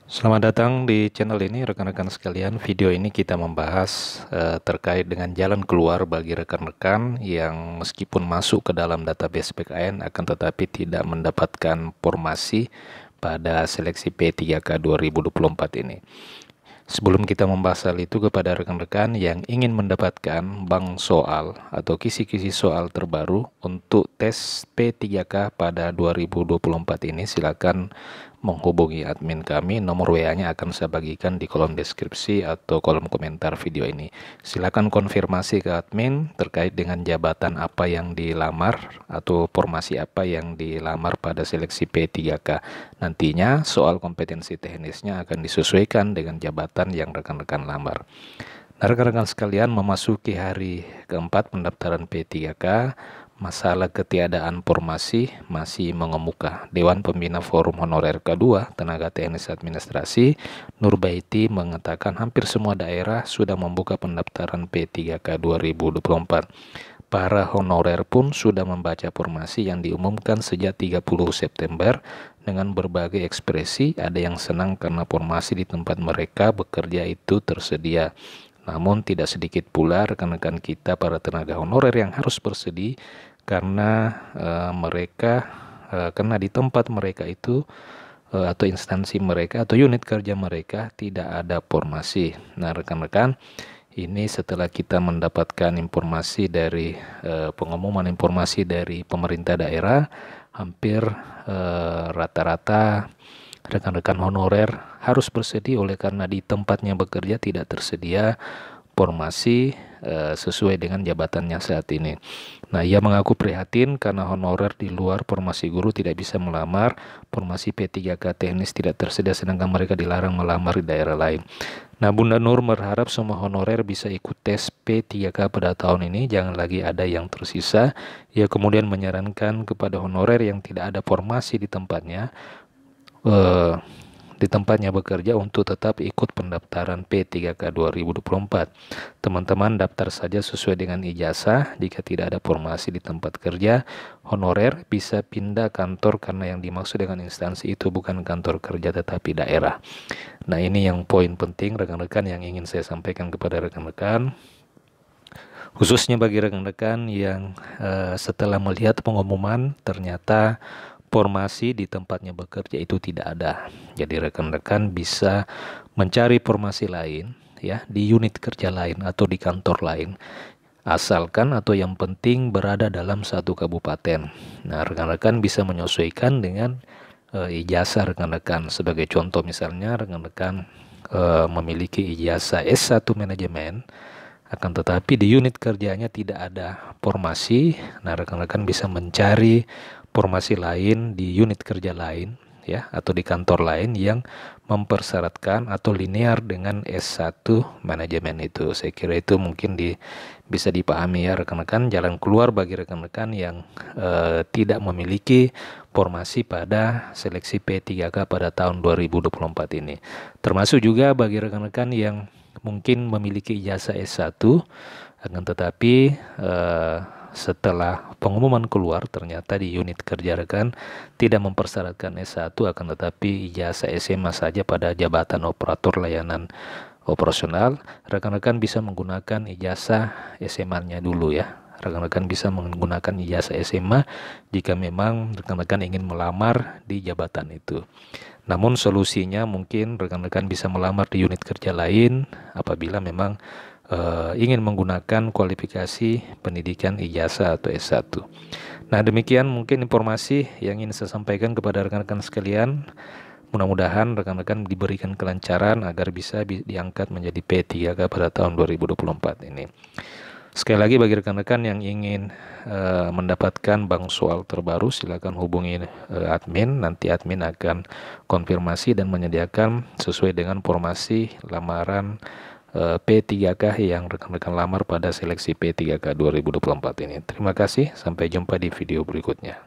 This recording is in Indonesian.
Selamat datang di channel ini rekan-rekan sekalian. Video ini kita membahas terkait dengan jalan keluar bagi rekan-rekan yang meskipun masuk ke dalam database PKN akan tetapi tidak mendapatkan formasi pada seleksi P3K 2024 ini. Sebelum kita membahas hal itu, kepada rekan-rekan yang ingin mendapatkan bank soal atau kisi-kisi soal terbaru untuk tes P3K pada 2024 ini, silakan menghubungi admin kami. Nomor WA-nya akan saya bagikan di kolom deskripsi atau kolom komentar video ini. Silakan konfirmasi ke admin terkait dengan jabatan apa yang dilamar atau formasi apa yang dilamar pada seleksi P3K. Nantinya soal kompetensi teknisnya akan disesuaikan dengan jabatan yang rekan-rekan lamar. Nah, rekan-rekan sekalian, memasuki hari keempat pendaftaran P3K, masalah ketiadaan formasi masih mengemuka. Dewan Pembina Forum Honorer K2 Tenaga Teknis Administrasi Nurbaiti mengatakan hampir semua daerah sudah membuka pendaftaran P3K 2024. Para honorer pun sudah membaca formasi yang diumumkan sejak 30 September dengan berbagai ekspresi. Ada yang senang karena formasi di tempat mereka bekerja itu tersedia. Namun tidak sedikit pula rekan-rekan kita para tenaga honorer yang harus bersedih karena karena di tempat mereka itu atau instansi mereka atau unit kerja mereka tidak ada formasi. Nah, rekan-rekan, ini setelah kita mendapatkan informasi dari pengumuman informasi dari pemerintah daerah, hampir rata-rata rekan-rekan honorer harus bersedih oleh karena di tempatnya bekerja tidak tersedia formasi sesuai dengan jabatannya saat ini. Nah, ia mengaku prihatin karena honorer di luar formasi guru tidak bisa melamar, formasi P3K teknis tidak tersedia sedangkan mereka dilarang melamar di daerah lain. Nah, Bunda Nur berharap semua honorer bisa ikut tes P3K pada tahun ini, jangan lagi ada yang tersisa. Ia kemudian menyarankan kepada honorer yang tidak ada formasi di tempatnya bekerja untuk tetap ikut pendaftaran P3K 2024. Teman-teman daftar saja sesuai dengan ijazah. Jika tidak ada formasi di tempat kerja, honorer bisa pindah kantor karena yang dimaksud dengan instansi itu bukan kantor kerja tetapi daerah. Nah, ini yang poin penting rekan-rekan yang ingin saya sampaikan kepada rekan-rekan, khususnya bagi rekan-rekan yang setelah melihat pengumuman ternyata formasi di tempatnya bekerja itu tidak ada. Jadi rekan-rekan bisa mencari formasi lain ya di unit kerja lain atau di kantor lain, asalkan atau yang penting berada dalam satu kabupaten. Nah, rekan-rekan bisa menyesuaikan dengan ijazah rekan-rekan. Sebagai contoh misalnya rekan-rekan memiliki ijazah S1 manajemen, akan tetapi di unit kerjanya tidak ada formasi. Nah, rekan-rekan bisa mencari formasi lain di unit kerja lain ya atau di kantor lain yang mempersyaratkan atau linear dengan S1 manajemen itu. Saya kira itu mungkin bisa dipahami ya rekan-rekan, jalan keluar bagi rekan-rekan yang tidak memiliki formasi pada seleksi P3K pada tahun 2024 ini. Termasuk juga bagi rekan-rekan yang mungkin memiliki ijazah S1 akan tetapi setelah pengumuman keluar ternyata di unit kerja rekan tidak mempersyaratkan S1 akan tetapi ijazah SMA saja pada jabatan operator layanan operasional. Rekan-rekan bisa menggunakan ijazah SMA-nya dulu ya. Rekan-rekan bisa menggunakan ijazah SMA jika memang rekan-rekan ingin melamar di jabatan itu. Namun solusinya mungkin rekan-rekan bisa melamar di unit kerja lain apabila memang ingin menggunakan kualifikasi pendidikan ijazah atau S1. Nah, demikian mungkin informasi yang ingin saya sampaikan kepada rekan-rekan sekalian. Mudah-mudahan rekan-rekan diberikan kelancaran agar bisa diangkat menjadi P3K pada tahun 2024 ini. Sekali lagi bagi rekan-rekan yang ingin mendapatkan bank soal terbaru, silakan hubungi admin. Nanti admin akan konfirmasi dan menyediakan sesuai dengan formasi lamaran P3K yang rekan-rekan lamar pada seleksi P3K 2024 ini. Terima kasih, sampai jumpa di video berikutnya.